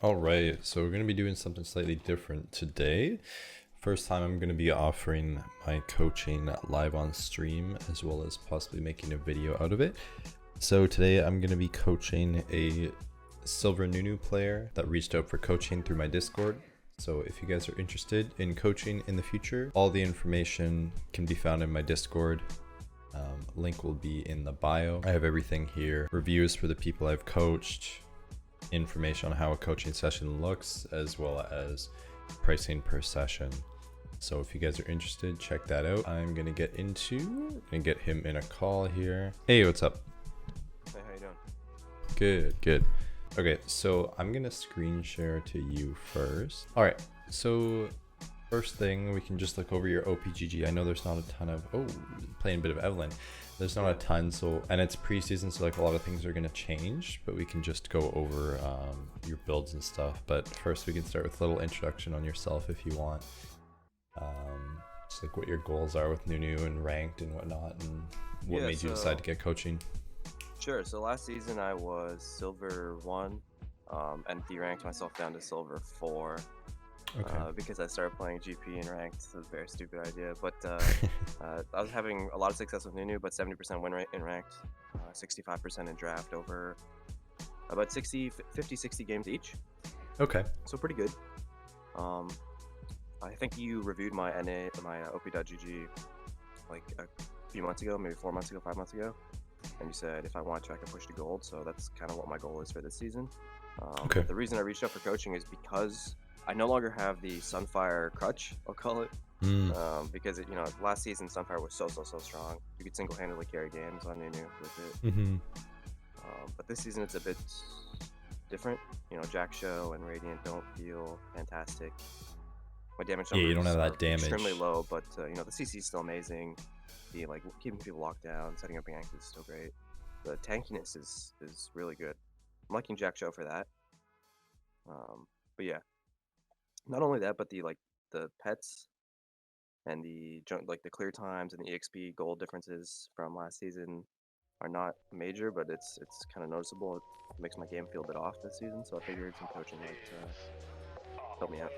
All right, so we're going to be doing something slightly different today. First time I'm going to be offering my coaching live on stream, as well as possibly making a video out of it. So today I'm going to be coaching a silver Nunu player that reached out for coaching through my Discord. So if you guys are interested in coaching in the future, all the information can be found in my Discord. Link will be in the bio. I have everything here. Reviews for the people I've coached, information on how a coaching session looks, as well as pricing per session. So if you guys are interested, check that out. I'm gonna get him in a call here. Hey, what's up? Hey, how you doing? Good. Okay, so I'm gonna screen share to you first. All right, so first thing, we can just look over your OPGG. I know there's not a ton of, playing a bit of Evelyn. There's not a ton, so, and it's preseason, so like a lot of things are gonna change, but we can just go over your builds and stuff. But first we can start with a little introduction on yourself if you want. Just like what your goals are with Nunu and ranked and whatnot, and what made you decide to get coaching. Sure, so last season I was Silver 1, and deranked myself down to Silver 4. Okay. Because I started playing GP and ranked. So it was a very stupid idea, but I was having a lot of success with Nunu, but 70% win rate in ranked, 65% in draft over about 50-60 games each. Okay. So pretty good. I think you reviewed my OP.GG like a few months ago, maybe 4 months ago, 5 months ago, and you said if I want to, I can push to gold. So that's kind of what my goal is for this season. Okay. The reason I reached out for coaching is because I no longer have the Sunfire crutch, I'll call it, because last season Sunfire was so strong. You could single-handedly carry games on Nunu with it. But this season it's a bit different. Jack Show and Radiant don't feel fantastic. My damage numbers you don't have that damage. Extremely low, but the CC is still amazing. The keeping people locked down, setting up ganks is still great. The tankiness is really good. I'm liking Jack Show for that. But yeah. Not only that, but the pets and the clear times and the EXP gold differences from last season are not major, but it's kind of noticeable. It makes my game feel a bit off this season, so I figured some coaching might help me out.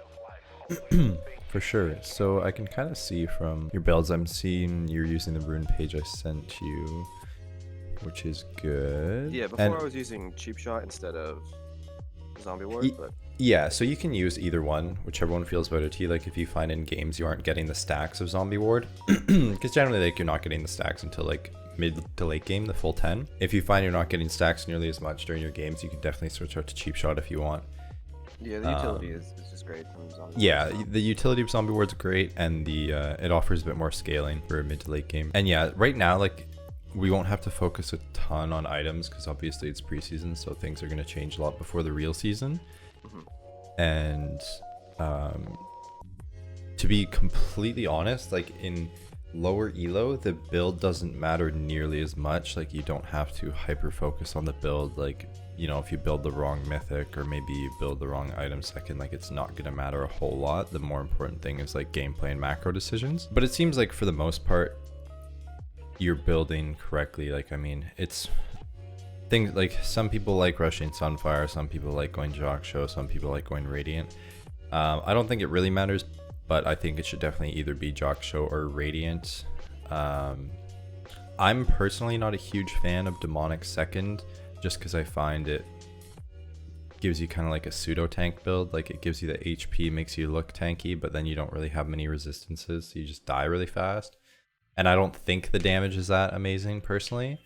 For sure. So I can kind of see from your builds, I'm seeing you're using the rune page I sent you, which is good. Yeah, before I was using Cheap Shot instead of Zombie Ward, but yeah, so you can use either one, whichever one feels better to you. Like if you find in games you aren't getting the stacks of Zombie Ward, because generally you're not getting the stacks until like mid to late game, the full 10. If you find you're not getting stacks nearly as much during your games, you can definitely switch out to Cheap Shot if you want. Yeah, the utility is just great from Zombie Ward. The utility of Zombie Ward's great, and the it offers a bit more scaling for a mid to late game. And yeah, right now, like, we won't have to focus a ton on items because obviously it's preseason, so things are going to change a lot before the real season. And to be completely honest, like in lower elo, the build doesn't matter nearly as much. Like you don't have to hyper focus on the build. Like, if you build the wrong mythic or maybe you build the wrong item second, like it's not going to matter a whole lot. The more important thing is like gameplay and macro decisions. But it seems like for the most part, you're building correctly. Like, I mean, it's things like some people like rushing Sunfire, some people like going Jock Show, some people like going Radiant. I don't think it really matters, but I think it should definitely either be Jock Show or Radiant. I'm personally not a huge fan of Demonic second, just because I find it gives you kind of like a pseudo tank build. Like it gives you the HP, makes you look tanky, but then you don't really have many resistances, so you just die really fast. And I don't think the damage is that amazing personally.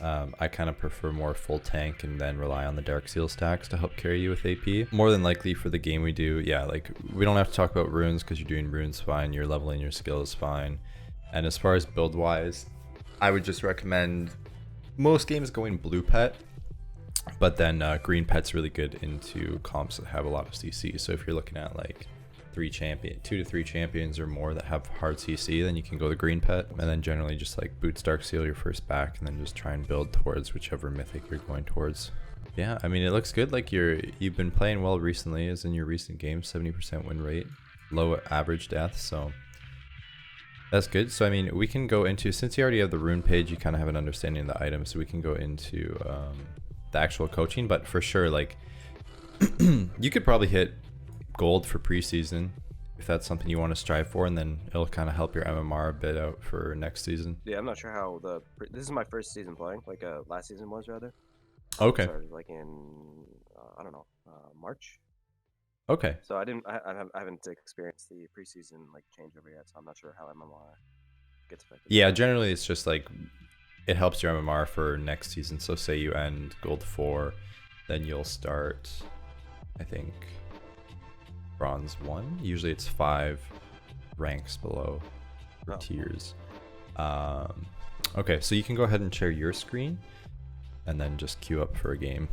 I kind of prefer more full tank and then rely on the Dark Seal stacks to help carry you with AP. More than likely for the game we do, yeah, like we don't have to talk about runes because you're doing runes fine, you're leveling your skills fine. And as far as build wise, I would just recommend most games going blue pet, but then green pet's really good into comps that have a lot of CC. So if you're looking at like 2 to 3 champions or more that have hard CC, then you can go the green pet, and then generally just like boots Dark Seal your first back, and then just try and build towards whichever mythic you're going towards. Yeah, I mean, it looks good. Like you've been playing well recently, as in your recent games, 70% win rate, low average death, so that's good. So I mean, we can go into, since you already have the rune page, you kind of have an understanding of the items, so we can go into the actual coaching. But for sure, like You could probably hit gold for preseason if that's something you want to strive for, and then it'll kind of help your MMR a bit out for next season. Yeah, I'm not sure how this is my first season playing, like last season was rather. Okay. Started like in I don't know, March. Okay. So I haven't experienced the preseason like changeover yet, so I'm not sure how MMR gets affected. Yeah, generally it's just like it helps your MMR for next season. So say you end gold 4, then you'll start, I think, bronze 1. Usually it's 5 ranks below for tiers. Okay, so you can go ahead and share your screen and then just queue up for a game.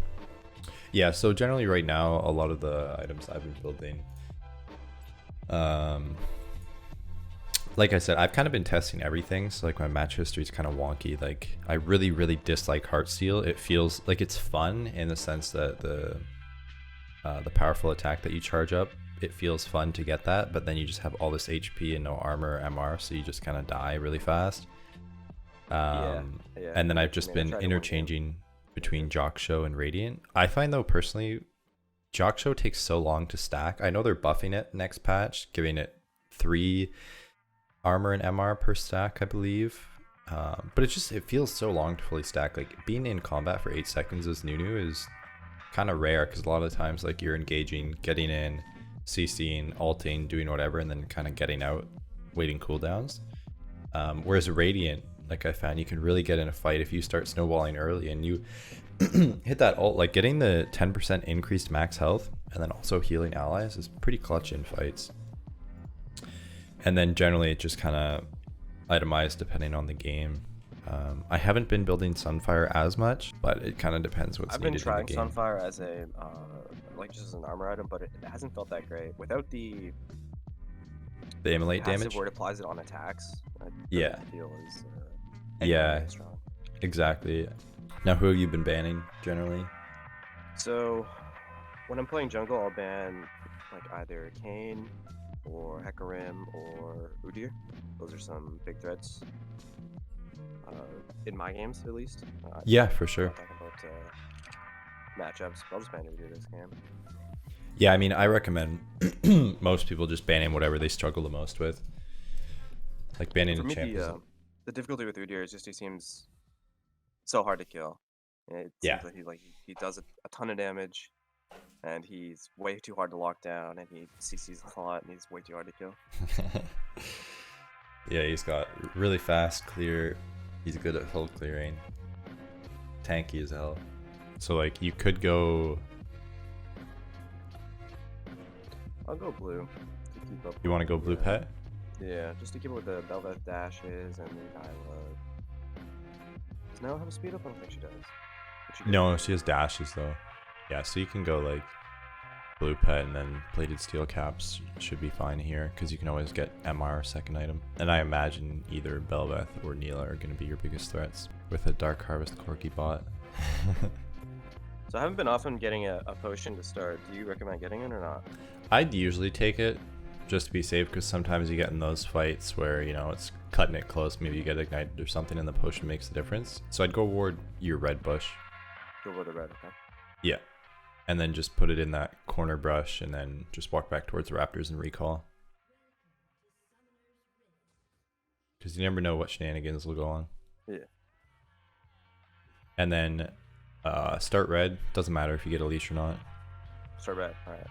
Yeah, so generally right now, a lot of the items I've been building, like I said, I've kind of been testing everything. So like my match history is kind of wonky. Like I really, really dislike Heartsteel. It feels like it's fun in the sense that the powerful attack that you charge up, it feels fun to get that, but then you just have all this HP and no armor or MR, so you just kind of die really fast. And then I've just been interchanging between Jock Show and Radiant. I find though personally, Jock Show takes so long to stack. I know they're buffing it next patch, giving it 3 armor and MR per stack, I believe. But it feels so long to fully stack. Like being in combat for 8 seconds as Nunu is kind of rare, because a lot of times like you're engaging, getting in, CCing, ulting, doing whatever, and then kind of getting out, waiting cooldowns. Whereas Radiant, like I found, you can really get in a fight if you start snowballing early and you hit that ult. Like getting the 10% increased max health and then also healing allies is pretty clutch in fights. And then generally it just kind of itemized depending on the game. I haven't been building Sunfire as much, but it kind of depends what's needed in the game. I've been trying Sunfire as a like just as an armor item, but it hasn't felt that great without the immolate damage where it applies it on attacks. Yeah. Feel is, yeah, strong. Exactly. Now, who have you been banning generally? So, when I'm playing jungle, I'll ban like either Kayn or Hecarim or Udyr. Those are some big threats in my games, at least. Yeah, for sure. Talking about matchups, I'll just ban Udyr this game. Yeah, I mean, I recommend most people just banning whatever they struggle the most with. Like banning a champion. The difficulty with Udyr is just he seems so hard to kill. It seems like he does a ton of damage, and he's way too hard to lock down, and he CCs a lot, and he's way too hard to kill. Yeah, he's got really fast clear. He's good at hull clearing. Tanky as hell. So like you could go. I'll go blue to keep up. You want to go blue pet? Yeah, just to keep up with the Bel'Veth dashes and the Nyla. Does Nyla have a speed up? I don't think she does. No, she has dashes though. Yeah, so you can go like blue pet and then plated steel caps should be fine here, because you can always get MR second item. And I imagine either Bel'Veth or Neela are going to be your biggest threats with a Dark Harvest Corki bot. So I haven't been often getting a potion to start. Do you recommend getting it or not? I'd usually take it just to be safe, because sometimes you get in those fights where, you know, it's cutting it close, maybe you get ignited or something and the potion makes the difference. So I'd go ward your red bush. Go ward the red, okay. Yeah. And then just put it in that corner brush and then just walk back towards the raptors and recall. Because you never know what shenanigans will go on. Yeah. And then start red. Doesn't matter if you get a leash or not. Start red, alright.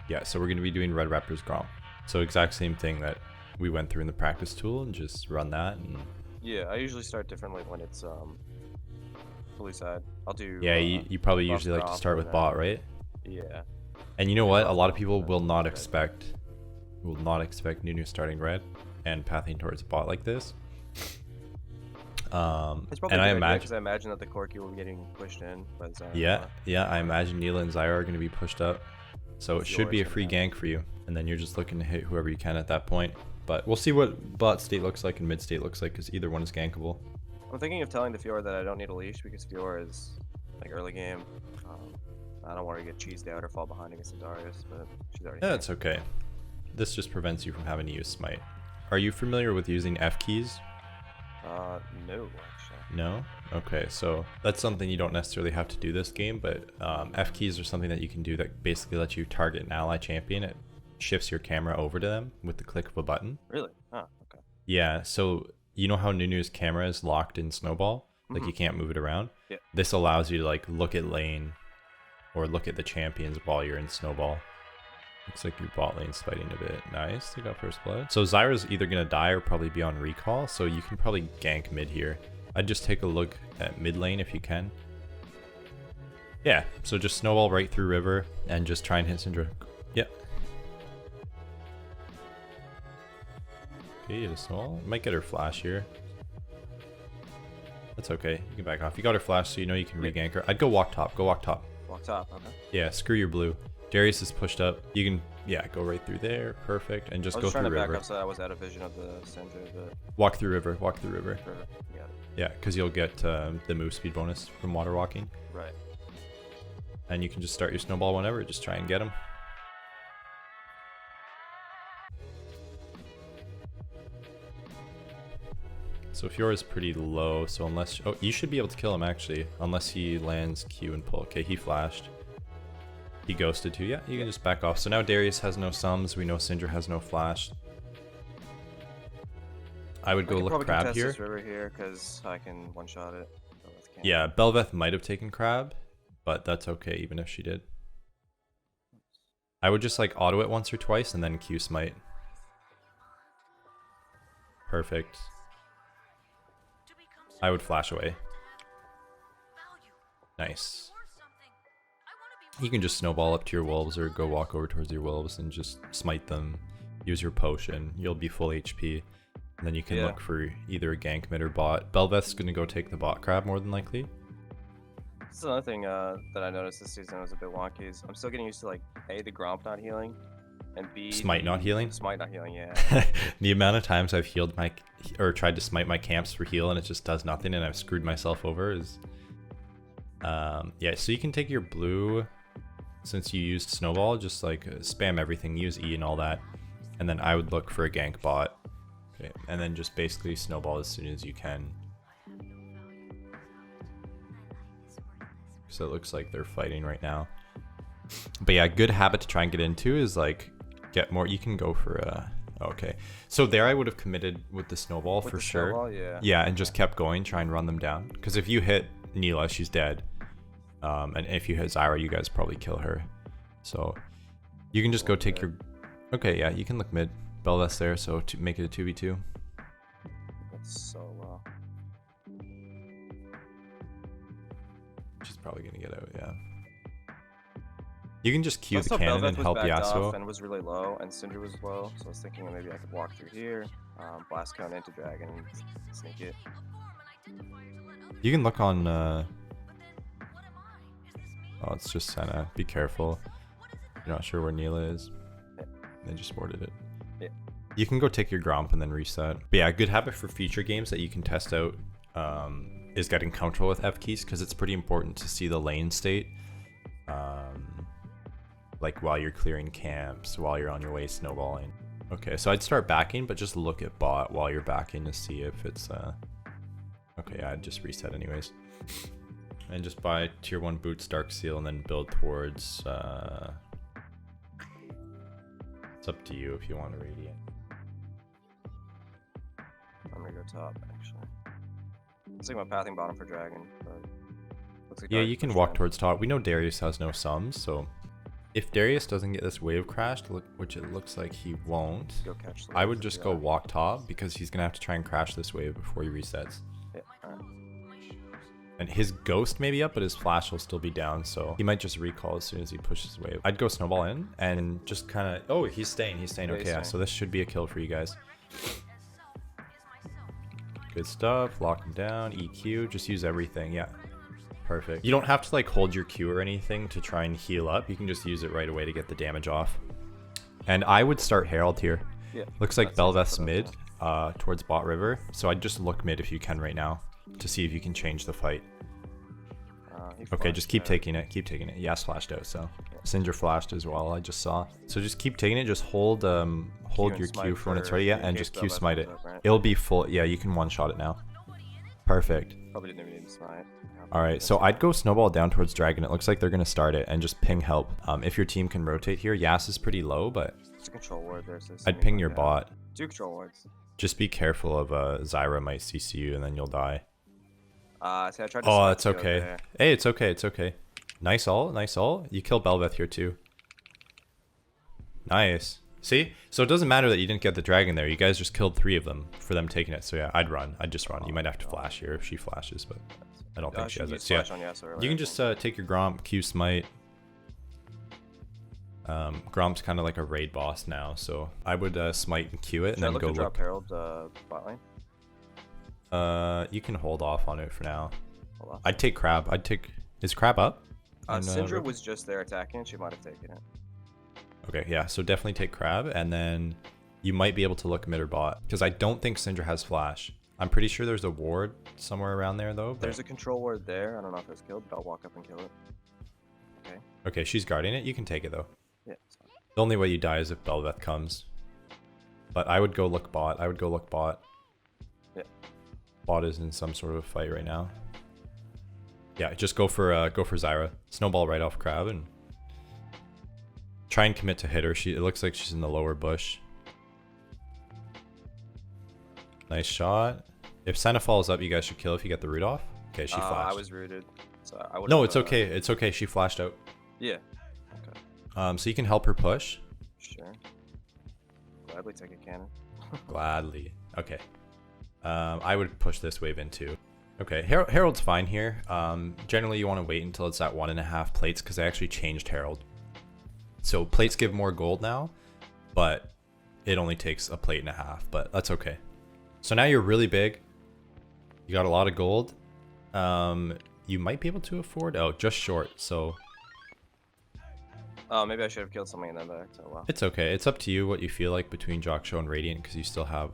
Yeah, so we're going to be doing red raptors Grom. So exact same thing that we went through in the practice tool, and just run that. And yeah, I usually start differently when it's fully side. I'll do. Yeah, you probably usually like to start with bot, right? Yeah. And you know what? A lot of people will not expect Nunu starting red and pathing towards a bot like this. And I imagine that the Corki will be getting pushed in by Zyra. Yeah, I imagine Neela and Zyra are going to be pushed up. So it should be a free gank for you, and then you're just looking to hit whoever you can at that point. But we'll see what bot state looks like and mid state looks like, because either one is gankable. I'm thinking of telling the Fiora that I don't need a leash, because Fiora is like early game. I don't want her to get cheesed out or fall behind against the Darius, but she's already. Yeah, it's okay. This just prevents you from having to use smite. Are you familiar with using F keys? No, actually. No? Okay, so that's something you don't necessarily have to do this game, but F keys are something that you can do that basically lets you target an ally champion. It shifts your camera over to them with the click of a button. Really? Oh, okay. Yeah, so you know how Nunu's camera is locked in Snowball? Like you can't move it around? Yeah. This allows you to like look at lane or look at the champions while you're in Snowball. Looks like your bot lane's fighting a bit. Nice, they got first blood. So Zyra's either gonna die or probably be on recall, so you can probably gank mid here. I'd just take a look at mid lane if you can. Yeah, so just snowball right through river and just try and hit Syndra. Yep. Okay, you hit a snowball. Might get her flash here. That's okay, you can back off. You got her flash, so you know you can re-gank her. I'd go walk top, go walk top. Walk top, okay. Yeah, screw your blue. Darius is pushed up. You can, yeah, go right through there. Perfect. And just go through river. I was trying to back up so I was out of vision of the Syndra, but... Walk through river, walk through river. Perfect. Got it. Yeah, because you'll get the move speed bonus from water walking. Right. And you can just start your snowball whenever, just try and get him. So Fiora's pretty low, so unless... Oh, you should be able to kill him, actually. Unless he lands Q and pull. Okay, he flashed. He ghosted too. Yeah, you can just back off. So now Darius has no sums. We know Syndra has no flash. I would go look crab here. This river here because I can one-shot it. Yeah, Belveth might have taken crab, but that's okay even if she did. I would just like auto it once or twice and then Q smite. Perfect. I would flash away. Nice. You can just snowball up to your wolves or go walk over towards your wolves and just smite them. Use your potion. You'll be full HP. And then you can look for either a gank mid or bot. Belveth's going to go take the bot crab more than likely. This is another thing that I noticed this season was a bit wonky. Is I'm still getting used to like A, the Gromp not healing, and B, smite not healing? Smite not healing, yeah. The amount of times I've healed my, or tried to smite my camps for heal and it just does nothing and I've screwed myself over is... yeah, so you can take your blue... Since you used snowball, just like spam everything, use E and all that, and then I would look for a gank bot. Okay, and then just basically snowball as soon as you can. So it looks like they're fighting right now. But yeah, good habit to try and get into is like get more. You can go for a... Okay, so there I would have committed with the snowball for sure. Snowball, yeah. Yeah, and just kept going, try and run them down. Because if you hit Neela, she's dead. And if you hit Zyra, you guys probably kill her. So you can just go take your... Okay, yeah, you can look mid. Belveth's there, so to make it a 2v2. That's so low. She's probably gonna get out, yeah. You can just Q the cannon Belveth and help Yasuo. And was really low, and Syndra was low, so I was thinking maybe I could walk through here, blast count into dragon, and sneak it. You can look on... Oh, it's just Senna. Be careful. You're not sure where Neela is. They just warded it. Yeah. You can go take your Gromp and then reset. But yeah, a good habit for future games that you can test out is getting comfortable with F keys, because it's pretty important to see the lane state. Like while you're clearing camps, while you're on your way snowballing. Okay, so I'd start backing, but just look at bot while you're backing to see if it's... Okay, yeah, I'd just reset anyways. And just buy tier 1 boots, Dark Seal, and then build towards... It's up to you if you want a Radiant. I'm gonna go top, actually. I was thinking about pathing bottom for dragon, but... Looks like yeah, you can walk towards top. We know Darius has no sums, so... If Darius doesn't get this wave crashed, which it looks like he won't, I would just go walk top, because he's gonna have to try and crash this wave before he resets. Yeah, alright. And his ghost may be up, but his flash will still be down, so he might just recall as soon as he pushes wave. I'd go snowball in and just kind of... Oh, he's staying. Okay, yeah, so this should be a kill for you guys. Good stuff. Lock him down. EQ. Just use everything. Yeah. Perfect. You don't have to like hold your Q or anything to try and heal up. You can just use it right away to get the damage off. And I would start Herald here. Yeah. Looks like Belveth's mid towards bot river. So I'd just look mid if you can right now to see if you can change the fight. Okay, just keep taking it. Keep taking it. Yas flashed out, so Syndra flashed as well. I just saw. So just keep taking it. Just hold your Q for when it's ready. Yeah, and just Q smite it. It'll be full. Yeah, you can one shot it now. Perfect. Perfect. Probably didn't even need to smite. Alright, so I'd go snowball down towards dragon. It looks like they're going to start it, and just ping help. If your team can rotate here. Yas is pretty low, but It's a control ward there, so I'd ping your bot. 2 control wards. Just be careful of Zyra might CC you, and then you'll die. See, I tried to Oh, smite it's you okay. there. Hey, it's okay, it's okay. Nice ult, nice ult. You kill Belveth here too. Nice. See? So it doesn't matter that you didn't get the dragon there. You guys just killed 3 of them for them taking it. So yeah, I'd run. I'd just run. You might have to flash here if she flashes, but I don't think she has it. So yeah, you can just take your Gromp, Q smite. Gromp's kind of like a raid boss now, so I would smite and Q it, and then go look. Drop Herald bot lane? You can hold off on it for now. Hold on. I'd take Crab. I'd take. Is Crab up? Syndra was just there attacking. She might have taken it. Okay, yeah. So definitely take Crab, and then you might be able to look mid or bot, because I don't think Syndra has flash. I'm pretty sure there's a ward somewhere around there though. There's a control ward there. I don't know if it's killed, but I'll walk up and kill it. Okay. Okay, she's guarding it. You can take it though. Yeah. The only way you die is if Belveth comes. But I would go look bot. I would go look bot. Yeah. Bot is in some sort of fight right now. Yeah, just go for Zyra. Snowball right off Crab and try and commit to hit her. It looks like she's in the lower bush. Nice shot. If Senna falls up, you guys should kill if you get the root off. Okay, she flashed. I was rooted, so I would. No, it's okay. It's okay. She flashed out. Yeah. Okay. So you can help her push. Sure. Gladly take a cannon. Gladly. Okay. I would push this wave in too. Okay, Herald's fine here. Generally you want to wait until it's at 1.5 plates because I actually changed Herald. So plates give more gold now, but it only takes a plate and a half, but that's okay. So now you're really big. You got a lot of gold. You might be able to afford, oh, just short, so. Oh, maybe I should have killed something in that back, so well. It's okay, it's up to you what you feel like between Jockshow and Radiant because you still have,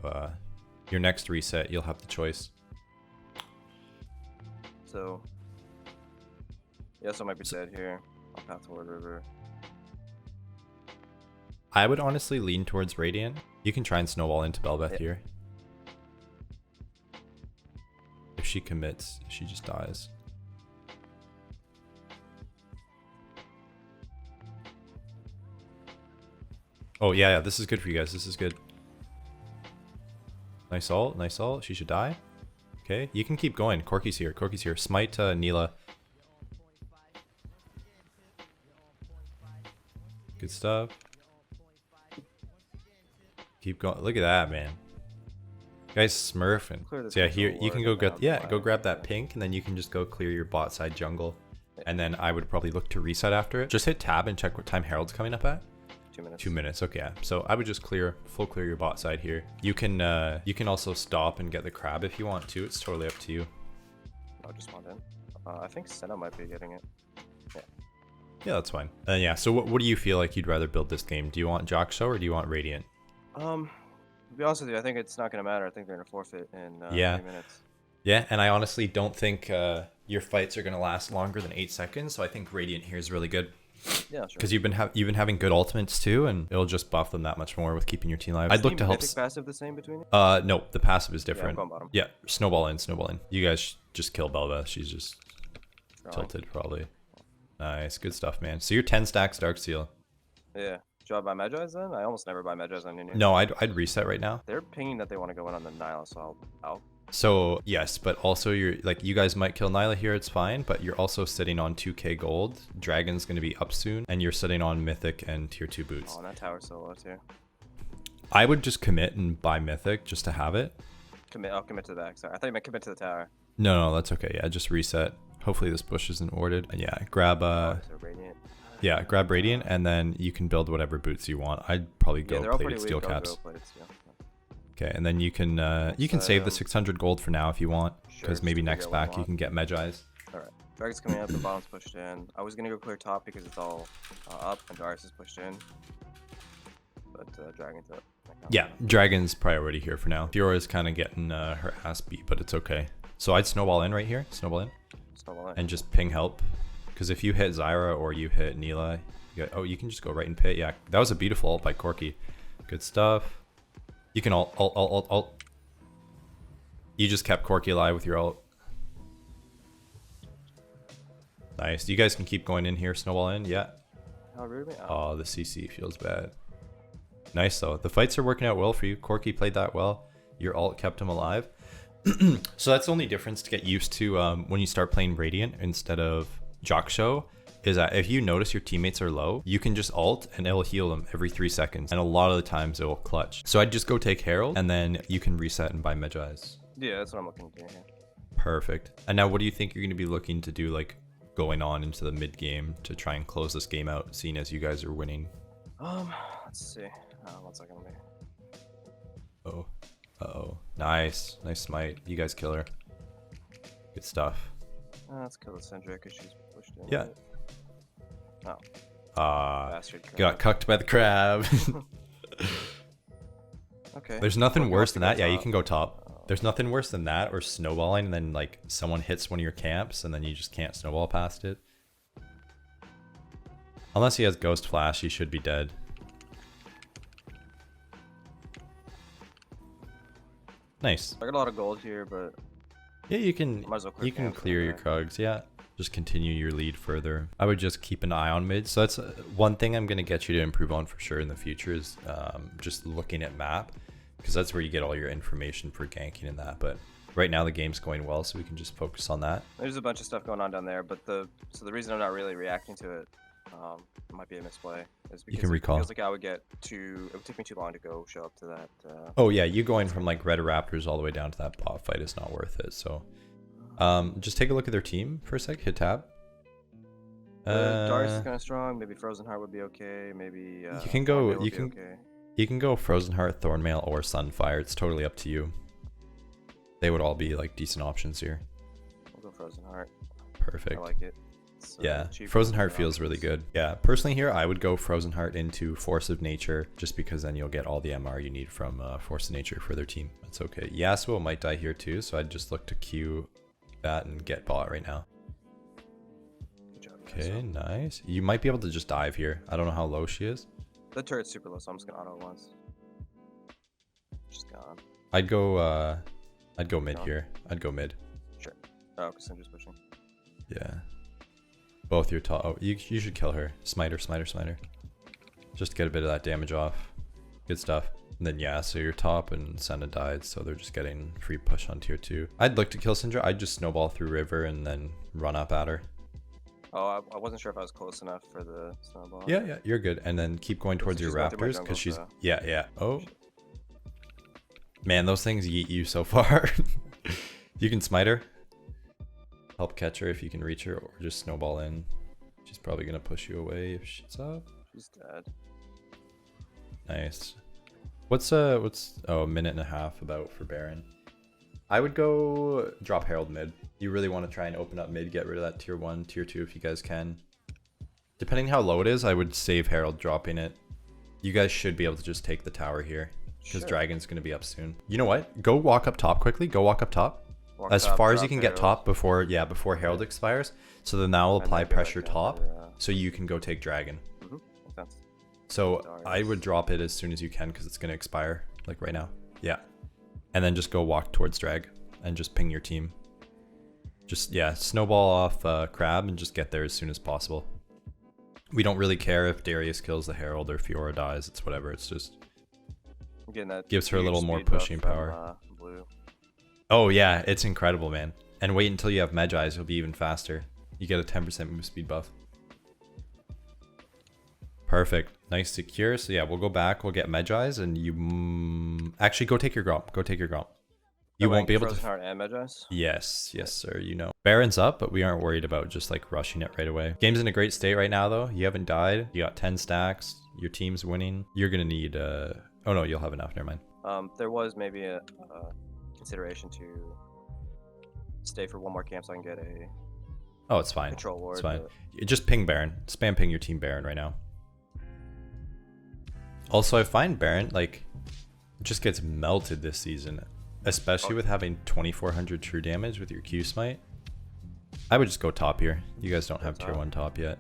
your next reset, you'll have the choice. So, yeah, so I might be dead here. I'll path toward river. I would honestly lean towards Radiant. You can try and snowball into Belveth here. If she commits, she just dies. Oh yeah, this is good for you guys. This is good. Nice ult, nice ult. She should die. Okay, you can keep going. Corky's here. Corky's here. Smite Neela. Good stuff. Keep going. Look at that, man. Guys smurfing. So yeah, here you can go get go grab that pink, and then you can just go clear your bot side jungle. And then I would probably look to reset after it. Just hit tab and check what time Herald's coming up at. 2 minutes. 2 minutes. Okay, yeah. So I would just full clear your bot side here. You can also stop and get the crab if you want to. It's totally up to you. I'll just spawn in. I think Senna might be getting it. Yeah. Yeah, that's fine. And yeah, so what do you feel like you'd rather build this game? Do you want Jockshow or do you want Radiant? To be honest with you, I think it's not going to matter. I think they're going to forfeit in 3 minutes. Yeah, and I honestly don't think your fights are going to last longer than 8 seconds, so I think Radiant here is really good. Yeah, sure. Because you've been having good ultimates too, and it'll just buff them that much more with keeping your team alive. Is I'd look to help. Mythic passive the same between you? No, the passive is different. Yeah, I'm going bottom. Yeah, snowball in, snowball in. You guys just kill Belva. She's just tilted probably. Nice, good stuff, man. So you're 10 stacks Darksteel. Yeah. Should I buy Magi's then? I almost never buy Magi's on Nunu. No, I'd reset right now. They're pinging that they want to go in on the Nile, so I'll So yes, but also you guys might kill Nyla here, it's fine, but you're also sitting on 2k gold. Dragon's gonna be up soon, and you're sitting on Mythic and tier 2 boots. Oh, and that tower's so low too. I would just commit and buy Mythic just to have it. I'll commit to the back. Sorry, I thought you meant commit to the tower. No, that's okay. Yeah, just reset. Hopefully this bush isn't warded. And yeah, grab Radiant. Yeah, grab Radiant, and then you can build whatever boots you want. I'd probably go plated steel caps. Okay, and then you can save the 600 gold for now if you want, because maybe next back you can get Medjai's. Alright, Dragon's coming up, the bottom's pushed in. I was gonna go clear top because it's all up, and Darius is pushed in. But Dragon's up. Yeah, Dragon's priority here for now. Fiora's kind of getting her ass beat, but it's okay. So I'd snowball in right here, snowball in, and just ping help. Because if you hit Zyra or you hit Neela, you can just go right in pit. Yeah, that was a beautiful ult by Corky. Good stuff. You can ult. You just kept Corky alive with your ult. Nice. You guys can keep going in here, snowball in. Yeah. Oh, really? Oh, the CC feels bad. Nice though. The fights are working out well for you. Corky played that well. Your ult kept him alive. So that's the only difference to get used to when you start playing Radiant instead of Jaksho, is that if you notice your teammates are low, you can just ult and it'll heal them every 3 seconds. And a lot of the times it will clutch. So I'd just go take Herald and then you can reset and buy Medjai's. Yeah, that's what I'm looking to do here. Perfect. And now what do you think you're going to be looking to do, like going on into the mid game to try and close this game out, seeing as you guys are winning? Let's see. What's that gonna be? Oh. Uh-oh. Nice. Nice smite. You guys kill her. Good stuff. Let's kill the Syndra because she's pushed in. Yeah. Oh. Bastard crab. Got cucked by the crab. Okay. There's nothing worse than that. Yeah, you top. can go top. There's nothing worse than that, or snowballing and then like someone hits one of your camps and then you just can't snowball past it. Unless he has Ghost Flash, he should be dead. Nice. I got a lot of gold here, but Yeah, you can might as well clear you can camps clear your anyway. Krugs. Yeah, just continue your lead further. I would just keep an eye on mid. So that's one thing I'm gonna get you to improve on for sure in the future is just looking at map, because that's where you get all your information for ganking and that. But right now the game's going well, so we can just focus on that. There's a bunch of stuff going on down there, but the reason I'm not really reacting to it, might be a misplay, is because can recall. it feels like I would get it would take me too long to go show up to that. Oh yeah, you going from like Red Raptors all the way down to that bot fight is not worth it. So just take a look at their team for a sec. Hit tab. Darius is kind of strong. Maybe Frozen Heart would be okay. Maybe you can go. Thornmail would be okay. You can go Frozen Heart, Thornmail, or Sunfire. It's totally up to you. They would all be like decent options here. We'll go Frozen Heart. Perfect. I like it. It's, Yeah, cheaper Frozen than Heart the feels really options. good. Yeah, personally here, I would go Frozen Heart into Force of Nature, just because then you'll get all the MR you need from Force of Nature for their team. That's okay. Yasuo might die here too, so I'd just look to queue that and get bot right now. Good job, Okay, Yasuo. nice. You might be able to just dive here. I don't know how low she is. The turret's super low, so I'm just gonna auto once. She's gone. I'd go mid No. here. I'd go mid. Sure. Oh, because I'm just pushing. Yeah. Both your top. Oh, you should kill her. Smite her, smite her, smite her. Just to get a bit of that damage off. Good stuff. And then yeah, so your top and Senna died, so they're just getting free push on tier 2. I'd look to kill Syndra. I'd just snowball through river and then run up at her. Oh, I wasn't sure if I was close enough for the snowball. Yeah, you're good. And then keep going towards your She's going through my raptors, jungle, because she's... so- Yeah. Oh. Man, those things yeet you so far. You can smite her. Help catch her if you can reach her, or just snowball in. She's probably gonna push you away if she's up. She's dead. Nice. What's a minute and a half about for Baron? I would go drop Herald mid. You really want to try and open up mid, get rid of that tier 1, tier 2 if you guys can. Depending how low it is, I would save Herald dropping it. You guys should be able to just take the tower here, because Sure. Dragon's gonna be up soon. You know what? Go walk up top quickly. Go walk up top. Walk As top, far as you drop can get Herald, top before Herald expires. So then that will and apply then go pressure back down top, to, so you can go take Dragon. makes sense. So I Darius. would drop it as soon as you can, because it's going to expire, like right now. Yeah. And then just go walk towards drag and just ping your team. Just, yeah, snowball off Crab and just get there as soon as possible. We don't really care if Darius kills the Herald or Fiora dies. It's whatever. It's just... I'm getting that Gives her a huge little more speed buff pushing from, power. Blue. Oh, yeah. It's incredible, man. And wait until you have Medjai's. It'll be even faster. You get a 10% move speed buff. Perfect. Nice secure. So yeah, we'll go back. We'll get Medjai's, and you actually go take your Gromp. Go take your Gromp. You won't be able Frozen to. Heart and Medjai's? Yes, sir. You know. Baron's up, but we aren't worried about just like rushing it right away. Game's in a great state right now, though. You haven't died. You got 10 stacks. Your team's winning. You're gonna need. Oh no, you'll have enough. Never mind. There was maybe a consideration to stay for one more camp so I can get a Oh, it's fine. control ward. It's fine. but- You just ping Baron. Spam ping your team Baron right now. Also, I find Baron like just gets melted this season, especially with having 2400 true damage with your Q smite. I would just go top here. You guys don't have tier 1 top yet.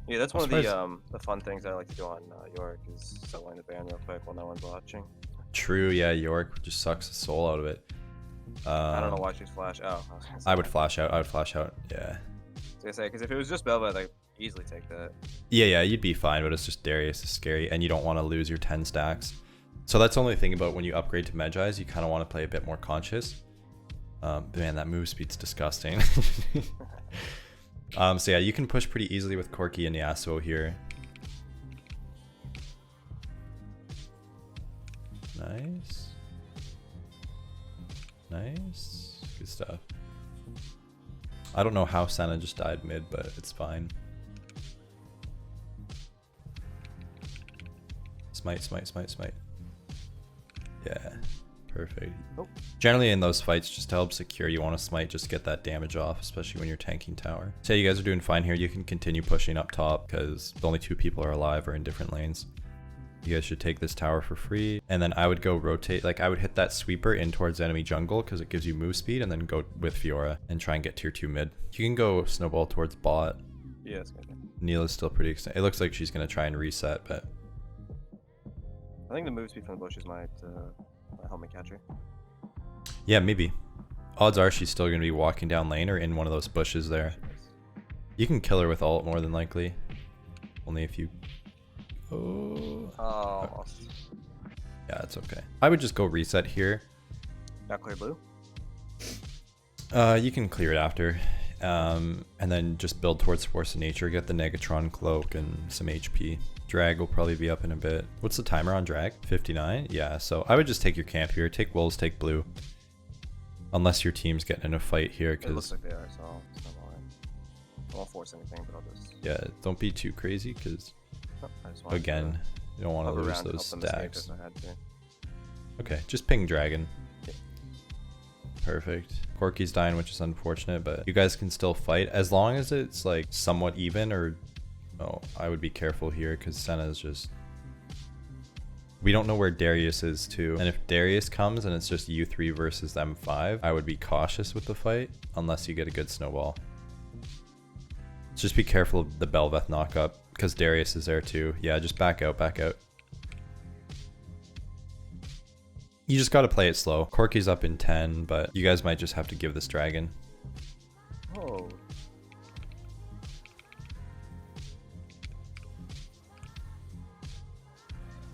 Yeah, that's one of As far the fun things I like to do on York is soloing the Baron real quick while no one's watching. True, yeah, York just sucks the soul out of it. I don't know why she's flash. Oh, I would flash out. Yeah. I say, because if it was just Belva, I'd easily take that. Yeah, you'd be fine, but it's just Darius is scary, and you don't want to lose your 10 stacks. So that's the only thing about when you upgrade to Medjai's, you kind of want to play a bit more conscious. Man, that move speed's disgusting. So yeah, you can push pretty easily with Corki and Yasuo here. Nice. Nice. Good stuff. I don't know how Senna just died mid, but it's fine. Smite. Yeah, perfect. Oh. Generally in those fights, just to help secure, you want to smite just to get that damage off, especially when you're tanking tower. So you guys are doing fine here. You can continue pushing up top because the only 2 people are alive or in different lanes. You guys should take this tower for free. And then I would go rotate, like I would hit that sweeper in towards enemy jungle because it gives you move speed, and then go with Fiora and try and get tier 2 mid. You can go snowball towards bot. Yeah, that's good. Neil is still pretty excited. It looks like she's going to try and reset, but... I think the move speed from the bushes might help me catch her. Yeah, maybe. Odds are she's still going to be walking down lane or in one of those bushes there. You can kill her with ult more than likely. Only if you... Oh. Almost. Yeah, it's okay. I would just go reset here. Not clear blue? You can clear it after. And then just build towards Force of Nature, get the Negatron cloak and some HP. Drag will probably be up in a bit. What's the timer on drag? 59? Yeah, so I would just take your camp here. Take wolves, take blue. Unless your team's getting in a fight here, because... It looks like they are, so it's not alright. I won't force anything, but I'll just... Yeah, don't be too crazy, because... Oh, Again, you don't want to lose those stacks. Okay, just ping dragon. Yeah. Perfect. Corki's dying, which is unfortunate, but you guys can still fight as long as it's like somewhat even. Or I would be careful here because Senna's just... We don't know where Darius is too, and if Darius comes and it's just you 3 versus them 5, I would be cautious with the fight unless you get a good snowball. Just be careful of the Belveth knockup because Darius is there too. Yeah, just back out. You just got to play it slow. Corki's up in 10, but you guys might just have to give this dragon. Oh.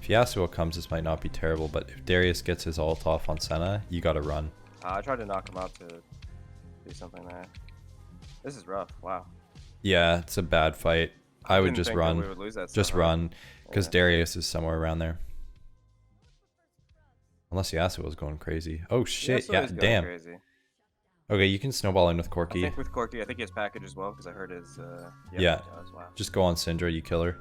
If Yasuo comes, this might not be terrible, but if Darius gets his ult off on Senna, you got to run. I tried to knock him out to do something there. This is rough. Wow. Yeah, it's a bad fight. I would just run. Just run, because Darius is somewhere around there. Unless Yasuo was going crazy. Oh shit! Yeah, damn. Crazy. Okay, you can snowball in with Corki. I think with Corki, I think he has package as well because I heard his. Yeah. Wow. Just go on Syndra, you kill her.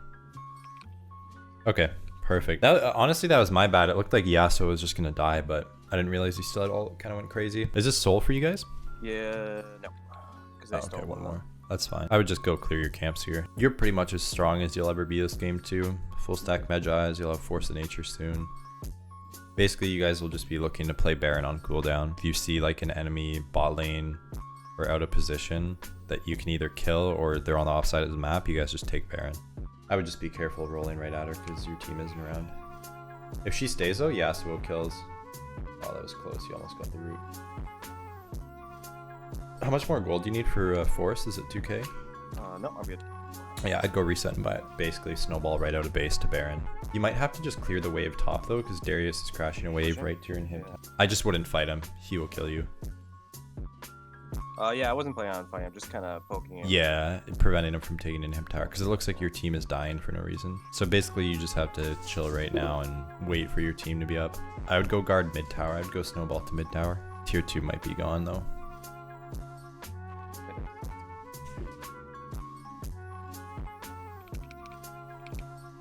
Okay, perfect. Honestly, that was my bad. It looked like Yasuo was just gonna die, but I didn't realize he still had all. Kind of went crazy. Is this soul for you guys? Yeah, no. Okay, one more. That's fine. I would just go clear your camps here. You're pretty much as strong as you'll ever be this game too. Full stack Medjai's, you'll have Force of Nature soon. Basically, you guys will just be looking to play Baron on cooldown. If you see like an enemy bot lane or out of position that you can either kill or they're on the offside of the map, you guys just take Baron. I would just be careful rolling right at her because your team isn't around. If she stays though, Yasuo kills. Oh, that was close. You almost got the root. How much more gold do you need for Force? Is it 2k? No, I'm good. Yeah, I'd go reset and buy it. Basically, snowball right out of base to Baron. You might have to just clear the wave top though, because Darius is crashing a wave right to your inhib. Yeah. I just wouldn't fight him. He will kill you. Yeah, I wasn't planning on fighting. I'm just kind of poking him. Yeah, preventing him from taking inhib tower, because it looks like your team is dying for no reason. So basically, you just have to chill right now and wait for your team to be up. I would go guard mid tower. I'd go snowball to mid tower. Tier 2 might be gone though.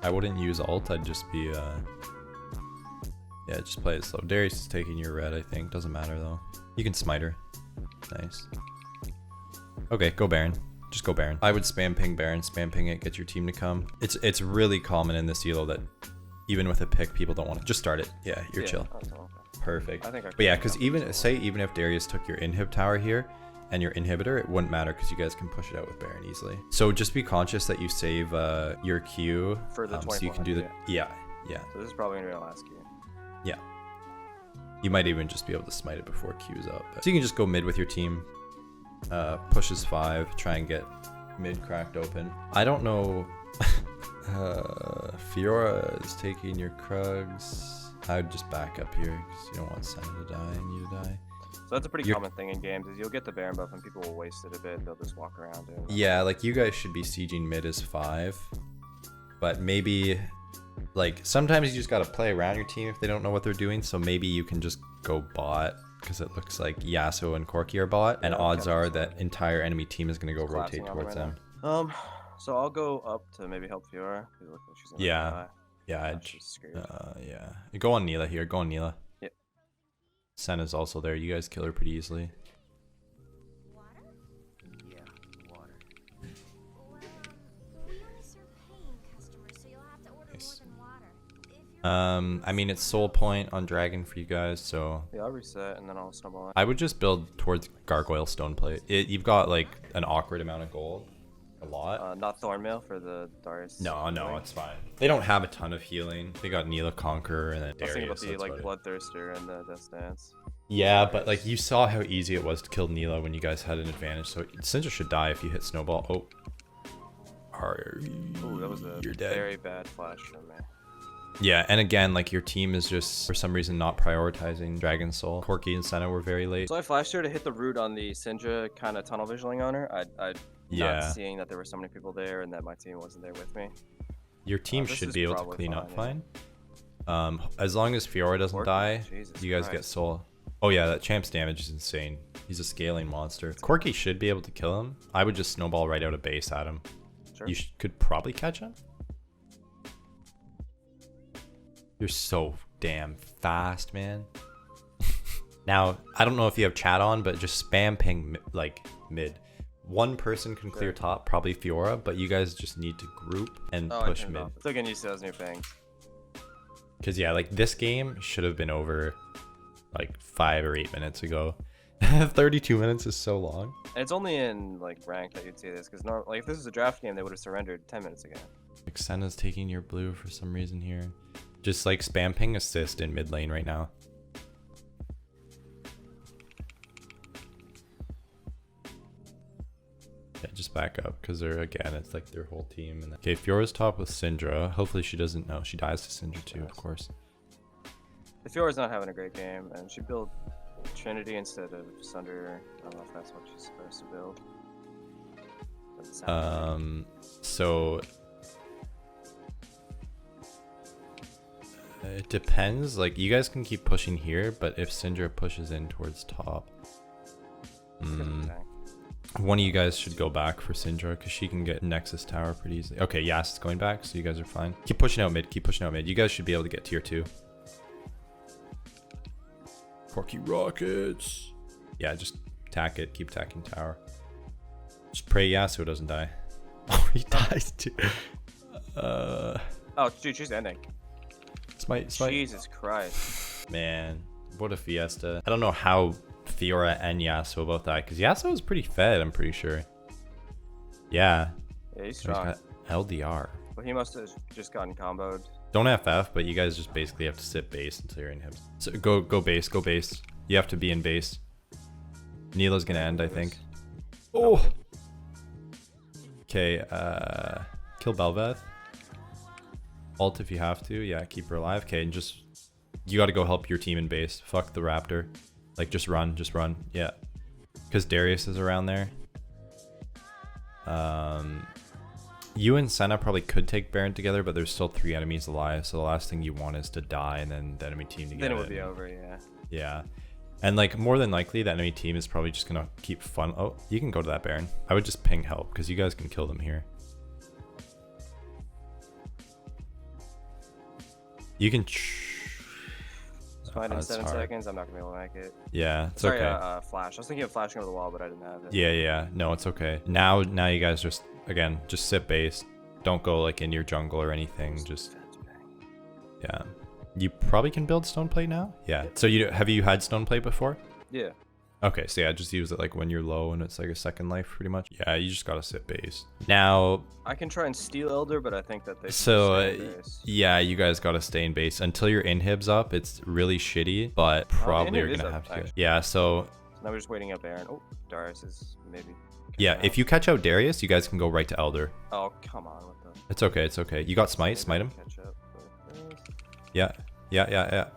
I wouldn't use ult, I'd just be, yeah, just play it slow. Darius is taking your red, I think. Doesn't matter, though. You can smite her. Nice. Okay, go Baron. Just go Baron. I would spam ping Baron, spam ping it, get your team to come. It's really common in this elo that even with a pick, people don't want to. Just start it. Yeah, you're chill. Perfect. But yeah, because even if Darius took your inhib tower here, and your inhibitor, it wouldn't matter because you guys can push it out with Baron easily. So just be conscious that you save your Q for the so you can do the yeah. So this is probably gonna be my last Q. Yeah. You might even just be able to smite it before Q's up. So you can just go mid with your team, pushes 5, try and get Mid cracked open. I don't know. Fiora is taking your Krugs. I would just back up here because you don't want Senna to die and you to die. So that's a pretty common thing in games is you'll get the Baron buff and people will waste it a bit and they'll just walk around it. Yeah, like you guys should be sieging mid as 5. But maybe like sometimes you just gotta play around your team if they don't know what they're doing. So maybe you can just go bot because it looks like Yasuo and Corki are bot, and odds are that entire enemy team is gonna go rotate towards them. So I'll go up to maybe help Fiora. Look like she's gonna die. Yeah, yeah. You go on Neela here. Go on Neela. Yep. Senna's also there. You guys kill her pretty easily. I mean, it's soul point on dragon for you guys, so yeah, I'll reset and then I'll snowball it. I would just build towards gargoyle stone plate. You've got like an awkward amount of gold, a lot. Not thornmail for the Darius. No, it's fine. They don't have a ton of healing. They got Neela Conqueror and then Darius. I was thinking about the like Bloodthirster and the Death Dance. Yeah, but like you saw how easy it was to kill Neela when you guys had an advantage. So Syndra should die if you hit snowball. Oh, that was a very bad flash from me. Yeah, and again, like your team is just for some reason not prioritizing Dragon Soul. Corki and Senna were very late. So I flashed her to hit the root on the Syndra, kind of tunnel visioning on her. I not seeing that there were so many people there and that my team wasn't there with me. Your team should be able to clean up fine. As long as Fiora doesn't die, you guys get soul. Oh yeah, that champ's damage is insane. He's a scaling monster. Corki should be able to kill him. I would just snowball right out of base at him. Sure. You could probably catch him. You're so damn fast, man. Now, I don't know if you have chat on, but just spam ping like mid. One person can clear top, probably Fiora, but you guys just need to group and push mid. Still getting used to those new pings. Because yeah, like this game should have been over like 5 or 8 minutes ago. 32 minutes is so long. And it's only in like ranked that you'd see this, because like if this was a draft game, they would have surrendered 10 minutes ago. Like Senna's taking your blue for some reason here. Just like spam ping assist in mid lane right now. Yeah, just back up because they're again, it's like their whole team. And okay, Fiora's top with Syndra. Hopefully she doesn't know. She dies to Syndra too, of course. The Fiora's not having a great game, and she built Trinity instead of Sunder. I don't know if that's what she's supposed to build. So it depends. Like you guys can keep pushing here, but if Syndra pushes in towards top, one of you guys should go back for Syndra because she can get Nexus Tower pretty easily. Okay, Yas is going back, so you guys are fine. Keep pushing out mid. Keep pushing out mid. You guys should be able to get tier 2. Corki rockets. Yeah, just tack it. Keep tacking tower. Just pray Yasuo doesn't die. Oh, he dies too. Oh, dude, she's ending. Smite. Jesus Christ. Man, what a fiesta. I don't know how Fiora and Yasuo both died, because Yasuo is pretty fed, I'm pretty sure. Yeah. Yeah, he's strong. He's got LDR. Well, he must have just gotten comboed. Don't FF, but you guys just basically have to sit base until you're in him. So go base, go base. You have to be in base. Neela's gonna end, I think. Oh! Okay, kill Belveth. Ult if you have to. Yeah, keep her alive. Okay, and just... You gotta go help your team in base. Fuck the Raptor. Like, just run. Yeah. Because Darius is around there. You and Senna probably could take Baron together, but there's still 3 enemies alive, so the last thing you want is to die and then the enemy team to get in. Then it would be over, yeah. Yeah. And like, more than likely, the enemy team is probably just gonna keep fun. Oh, you can go to that Baron. I would just ping help, because you guys can kill them here. You can... It's fine in 7 seconds. I'm not gonna be able to make it. Yeah, it's Sorry, okay. Flash. I was thinking of flashing over the wall, but I didn't have it. Yeah. No, it's okay. Now you guys just, again, just sit base. Don't go like in your jungle or anything. Just... Yeah. You probably can build stone plate now? Yeah. So have you had stone plate before? Yeah. Okay, so yeah, just use it like when you're low and it's like a second life pretty much. Yeah, you just gotta sit base. Now... I can try and steal Elder, but I think that they... So, yeah, you guys gotta stay in base. Until your inhib's up, it's really shitty, but probably you're gonna have to. Yeah, so... Now we're just waiting up Baron. Oh, Darius is maybe Yeah, if you catch out Darius, you guys can go right to Elder. Oh, come on with the... It's okay, it's okay. You got smite, smite him. Catch up with this. Yeah, yeah, yeah, yeah.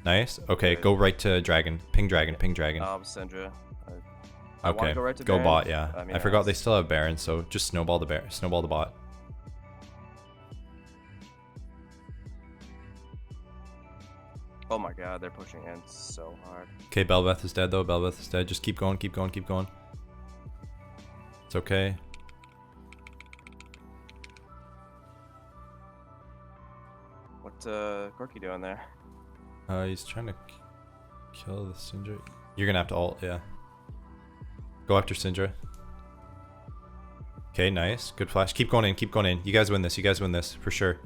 Nice. Okay, Good. go right to Dragon. Ping Dragon, ping Dragon. Syndra. I wanna Okay, go right to go Baron. bot, yeah. I mean, I forgot they still have Baron, so just snowball the Baron, snowball the bot. Oh my god, they're pushing in so hard. Okay, Belbeth is dead though. Belbeth is dead. Just keep going, keep going, keep going. It's okay. What's Corky doing there? He's trying to kill the Syndra. You're gonna have to ult, yeah. Go after Syndra. Okay, nice. Good flash. Keep going in, keep going in. You guys win this, you guys win this, for sure.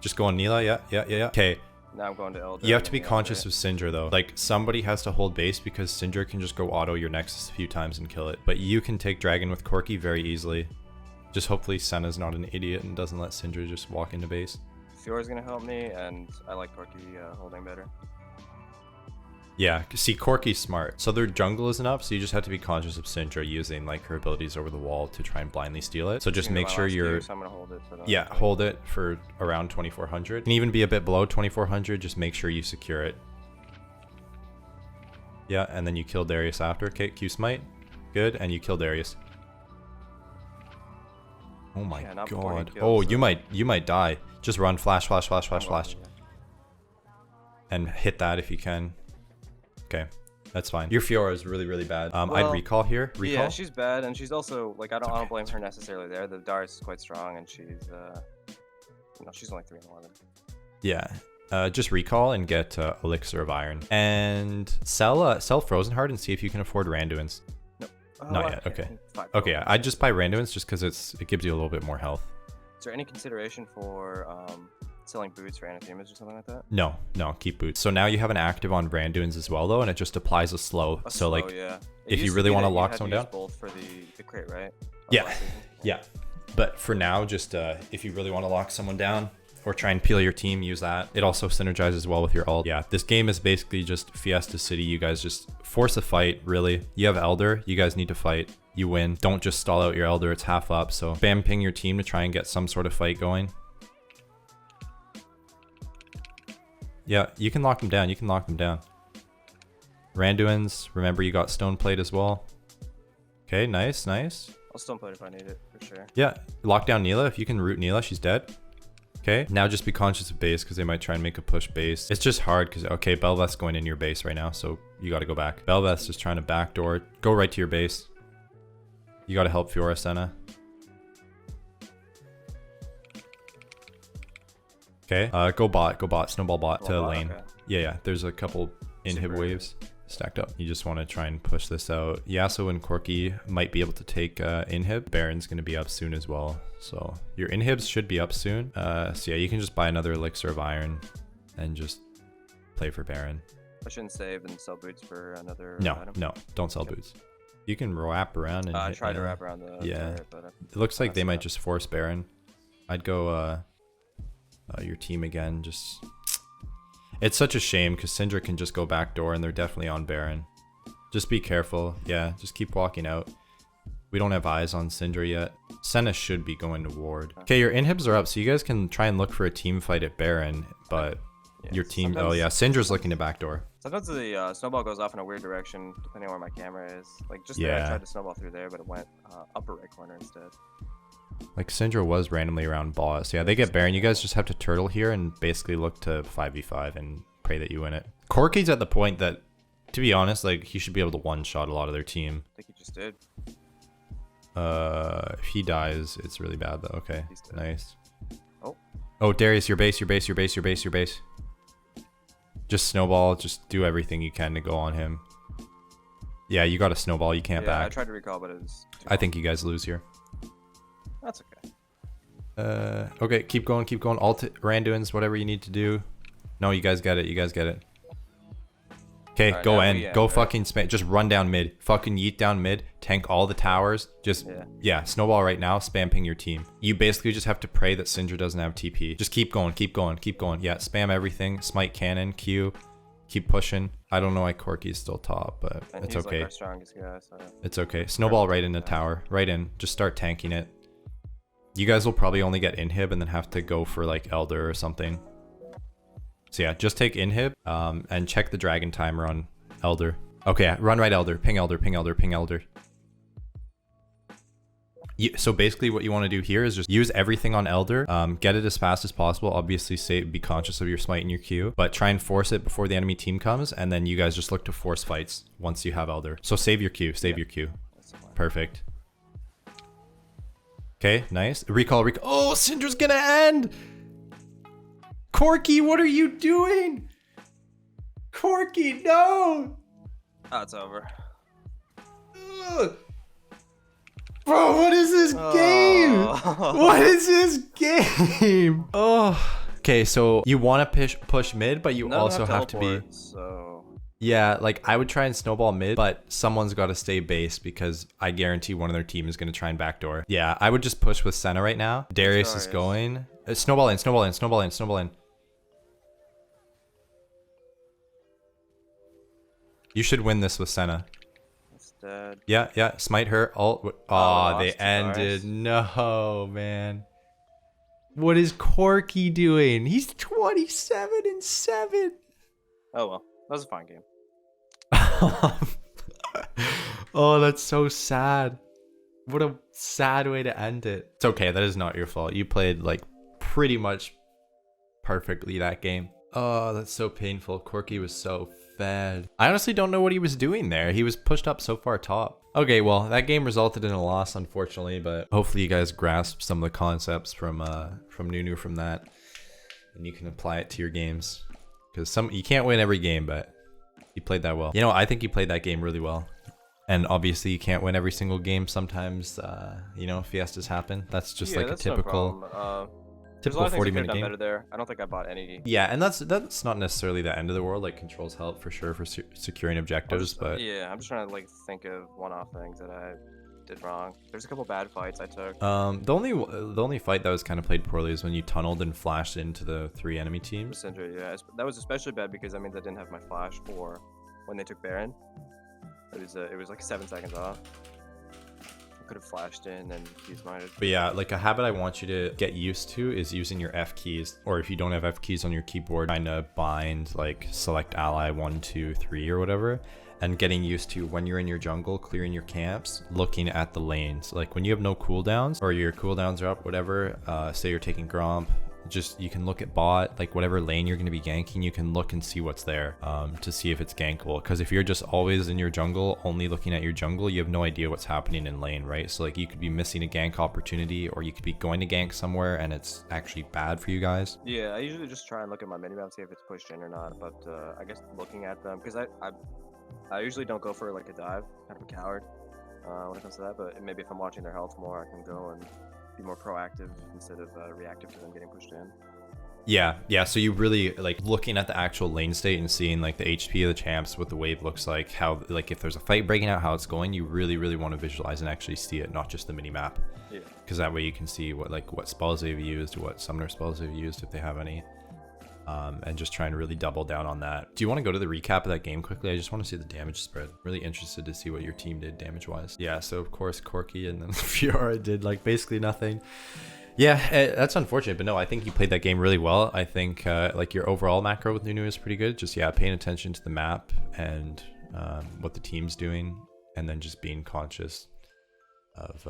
Just go on Neela, yeah, yeah, yeah, yeah. Okay. Now I'm going to Elder. You have to be conscious of Syndra though. Like, somebody has to hold base because Syndra can just go auto your Nexus a few times and kill it. But you can take Dragon with Corky very easily. Just hopefully Senna's not an idiot and doesn't let Syndra just walk into base. Fiora's gonna help me, and I like Corky holding better. Yeah, see, Corky's smart. So their jungle isn't up, so you just have to be conscious of Syndra using like her abilities over the wall to try and blindly steal it. So just make sure you're... So I'm gonna hold it for the hold it for around 2400. Can even be a bit below 2400, just make sure you secure it. Yeah, and then you kill Darius after. Okay, Q smite. Good, and you kill Darius. Oh my god. Oh, you might die. Just run, flash, flash, flash, flash, flash. And hit that if you can. Okay, that's fine. Your Fiora is really, really bad. I'd recall here. Recall? Yeah, she's bad, and she's also like I don't blame her necessarily there. The Darius is quite strong, and she's you know, she's only 3 and 11. Yeah. Just recall and get Elixir of Iron and sell Frozen Heart and see if you can afford Randuin's. Nope. Not yet. Okay. Okay. Yeah, I'd just buy Randuin's just because it gives you a little bit more health. Is there any consideration for selling boots for anathemas or something like that? No, keep boots. So now you have an active on Randuin's as well though, and it just applies a slow. So like, yeah. If you really want to lock someone down, both for the crate, right? Yeah. But for now, just if you really want to lock someone down or try and peel your team, use that. It also synergizes well with your ult. Yeah, this game is basically just Fiesta City. You guys just force a fight, really. You have Elder, you guys need to fight. You win. Don't just stall out your Elder, it's half up. So spam ping your team to try and get some sort of fight going. Yeah, you can lock them down. You can lock them down. Randuin's, remember you got Stone Plate as well. Okay, nice, nice. I'll Stone Plate if I need it, for sure. Yeah, lock down Neela. If you can root Neela, she's dead. Okay, now just be conscious of base because they might try and make a push base. It's just hard because, okay, Belveth's going in your base right now, so you got to go back. Belveth's just trying to backdoor. Go right to your base. You got to help Fiora Senna. Okay, go bot, snowball bot to lane. Okay. Yeah, there's a couple inhib waves stacked up. You just want to try and push this out. Yasuo and Corky might be able to take inhib. Baron's going to be up soon as well. So your inhibs should be up soon. So yeah, you can just buy another Elixir of Iron and just play for Baron. I shouldn't save and sell boots for another item? No, don't sell boots. You can wrap around and I tried to wrap around the turret, but it looks like they might just force Baron. I'd go your team again. Just it's such a shame because Syndra can just go backdoor and they're definitely on Baron. Just be careful. Yeah, just keep walking out. We don't have eyes on Syndra yet. Senna should be going to ward. Okay, your inhibs are up, so you guys can try and look for a team fight at Baron, but your team... Oh yeah, Syndra's looking to backdoor. Sometimes the snowball goes off in a weird direction, depending on where my camera is. Like, just there, I tried to snowball through there, but it went upper right corner instead. Like, Syndra was randomly around boss. So yeah, they get Baron. You guys just have to turtle here and basically look to 5v5 and pray that you win it. Corky's at the point that, to be honest, like, he should be able to one-shot a lot of their team. I think he just did. If he dies, it's really bad though. Okay, nice. Oh, Darius, your base. Just snowball, just do everything you can to go on him. Yeah, you got a snowball, you can't back. I tried to recall, but it was I think you guys lose here. That's okay. Okay, keep going. Alt Randuin's, whatever you need to do. No, you guys get it. Okay, right, go in. Go fucking spam. Just run down mid. Fucking yeet down mid. Tank all the towers. Just, yeah, snowball right now. Spam ping your team. You basically just have to pray that Syndra doesn't have TP. Just keep going. Yeah, spam everything. Smite cannon. Q. Keep pushing. I don't know why Corky's still top, but And it's he's okay. like our strongest guy, so It's okay. Snowball right in the tower. Right in. Just start tanking it. You guys will probably only get inhib and then have to go for like Elder or something. So yeah, just take inhib and check the dragon timer on Elder. Okay, run right Elder. Ping Elder, ping Elder, ping Elder. So basically what you want to do here is just use everything on Elder, get it as fast as possible. Obviously be conscious of your smite and your Q, but try and force it before the enemy team comes, and then you guys just look to force fights once you have Elder. So save your Q, save your Q. Perfect. Okay, nice. Recall. Oh, Syndra's gonna end! Corky, what are you doing? Corky, no! oh, it's over. Ugh. Bro, what is this game? What is this game? Oh. Okay, so you want to push mid, but you also have to be... So... Yeah, like I would try and snowball mid, but someone's got to stay base because I guarantee one of their team is going to try and backdoor. Yeah, I would just push with Senna right now. Darius is going. Snowball in, snowball in, snowball in, snowball in. You should win this with Senna. Dead. Yeah, smite her. Oh, they ended. No, man. What is Corky doing? He's 27-7. Oh well, that was a fine game. Oh, that's so sad. What a sad way to end it. It's okay, that is not your fault. You played like pretty much perfectly that game. Oh, that's so painful. Corky was so fed. I honestly don't know what he was doing there. He was pushed up so far top. Okay, well, that game resulted in a loss, unfortunately, but hopefully you guys grasped some of the concepts from Nunu from that, and you can apply it to your games. Because you can't win every game, but you played that well. You know, I think you played that game really well. And obviously you can't win every single game. Sometimes, you know, fiestas happen. That's just like a typical... Typical 40-minute game. Better there. I don't think I bought any. Yeah, and that's not necessarily the end of the world. Like controls help for sure for securing objectives, but yeah, I'm just trying to like think of one-off things that I did wrong. There's a couple bad fights I took. The only fight that was kind of played poorly is when you tunneled and flashed into the 3 enemy teams. Yeah, that was especially bad because that means I didn't have my flash for when they took Baron. It was like 7 seconds off. Could have flashed in and keys minded. But yeah, like a habit I want you to get used to is using your F keys, or if you don't have F keys on your keyboard, trying to bind like select ally 1, 2, 3 or whatever, and getting used to when you're in your jungle clearing your camps, looking at the lanes. Like when you have no cooldowns or your cooldowns are up, whatever, say you're taking Gromp, just you can look at bot, like whatever lane you're going to be ganking, you can look and see what's there to see if it's gankable. Because if you're just always in your jungle, only looking at your jungle, you have no idea what's happening in lane, right? So like you could be missing a gank opportunity, or you could be going to gank somewhere and it's actually bad for you guys. Yeah, I usually just try and look at my minimap, see if it's pushed in or not. But I guess looking at them, because I usually don't go for like a dive, kind of a coward when it comes to that. But maybe if I'm watching their health more, I can go and be more proactive instead of reactive to them getting pushed in. Yeah, so you really like looking at the actual lane state and seeing like the HP of the champs, what the wave looks like, how like if there's a fight breaking out, how it's going. You really want to visualize and actually see it, not just the mini map. Yeah, because that way you can see what spells they've used, what summoner spells they've used if they have any, and just try and really double down on that. Do you want to go to the recap of that game quickly? I just want to see the damage spread. Really interested to see what your team did damage wise. Yeah, so of course Corky and then Fiora did like basically nothing. Yeah, that's unfortunate, but no, I think you played that game really well. I think like your overall macro with Nunu is pretty good. Just yeah, paying attention to the map and what the team's doing, and then just being conscious of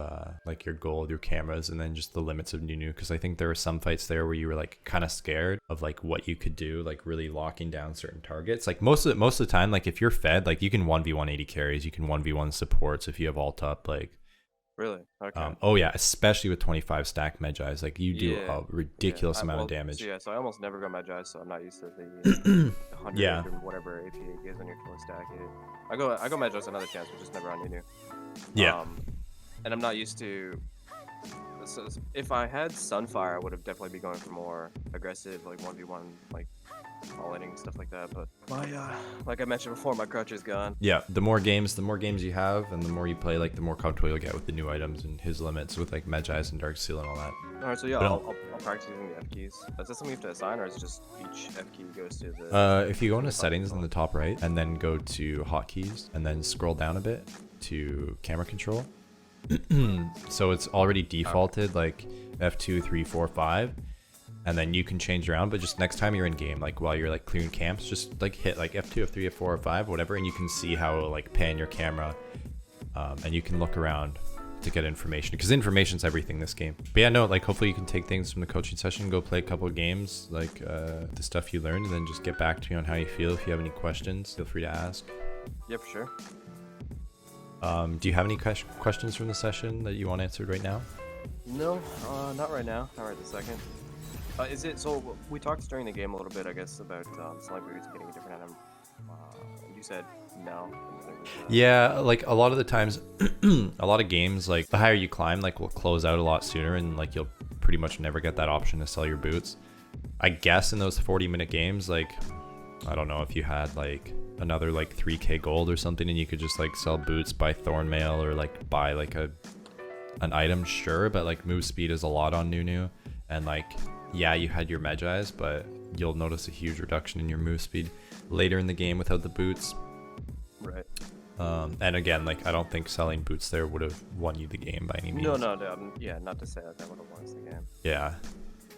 like your goal, your cameras, and then just the limits of Nunu. Because I think there were some fights there where you were like kind of scared of like what you could do, like really locking down certain targets. Like most of the time, like if you're fed, like you can 1v1 80 carries, you can 1v1 supports if you have ult up, like. Really? Okay. Oh yeah, especially with 25 stack Medjais, like you do a ridiculous amount of damage. So I almost never go Medjai, so I'm not used to the 100 yeah. or whatever AP it gives on your full stack. I go Medjai's another chance, but just never on Nunu. Yeah. And I'm not used to. So if I had Sunfire, I would have definitely be going for more aggressive, like 1v1, like all inning stuff like that. But my like I mentioned before, my crutch is gone. Yeah, the more games you have, and the more you play, like the more comfortable you'll get with the new items and his limits with like Medjai's and Dark Seal and all that. All right, so yeah, But I'll practice using the F keys. Is that something you have to assign, or is it just each F key goes to the? If you go into settings in the top right, and then go to hotkeys, and then scroll down a bit to camera control. So it's already defaulted like F2, 3, 4, 5. And then you can change around, but just next time you're in game, like while you're like clearing camps, just like hit like F2, F3, F4, or 5, whatever, and you can see how it'll like pan your camera, and you can look around to get information, because information's everything this game. But yeah, no, like hopefully you can take things from the coaching session, go play a couple of games, like the stuff you learned, and then just get back to me on how you feel. If you have any questions, feel free to ask. Yeah, for sure. Do you have any questions from the session that you want answered right now? No, not right now. Not right this second. Is it so? We talked during the game a little bit, I guess, about selling boots and getting a different item. You said no. Yeah, like a lot of the times, a lot of games, like the higher you climb, like will close out a lot sooner, and like you'll pretty much never get that option to sell your boots. I guess in those 40-minute games, like I don't know if you had like another like 3k gold or something, and you could just like sell boots, buy thorn mail, or like buy like an item, sure, but like move speed is a lot on Nunu, and like yeah, you had your Medjai's, but you'll notice a huge reduction in your move speed later in the game without the boots. Right. And again, like I don't think selling boots there would have won you the game by any means. No. Yeah, not to say that would have won us the game. Yeah.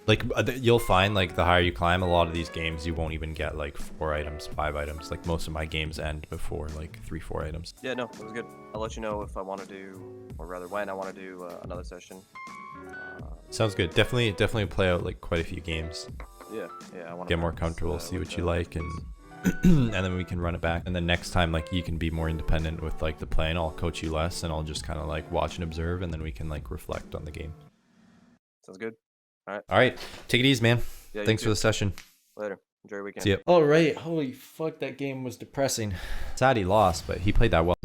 Like you'll find like the higher you climb, a lot of these games you won't even get like 4 items, 5 items. Like most of my games end before like 3, 4 items. Yeah, no, it was good. I'll let you know if I want to do, or rather when I want to do another session. Sounds good. Definitely play out like quite a few games. Yeah, I want to get more comfortable, see what you like, and and then we can run it back. And then next time, like you can be more independent with like the play, and I'll coach you less, and I'll just kind of like watch and observe, and then we can like reflect on the game. Sounds good. All right. Take it easy, man. Yeah, Thanks for the session. Later. Enjoy your weekend. See ya. All right. Holy fuck, that game was depressing. Sad he lost, but he played that well.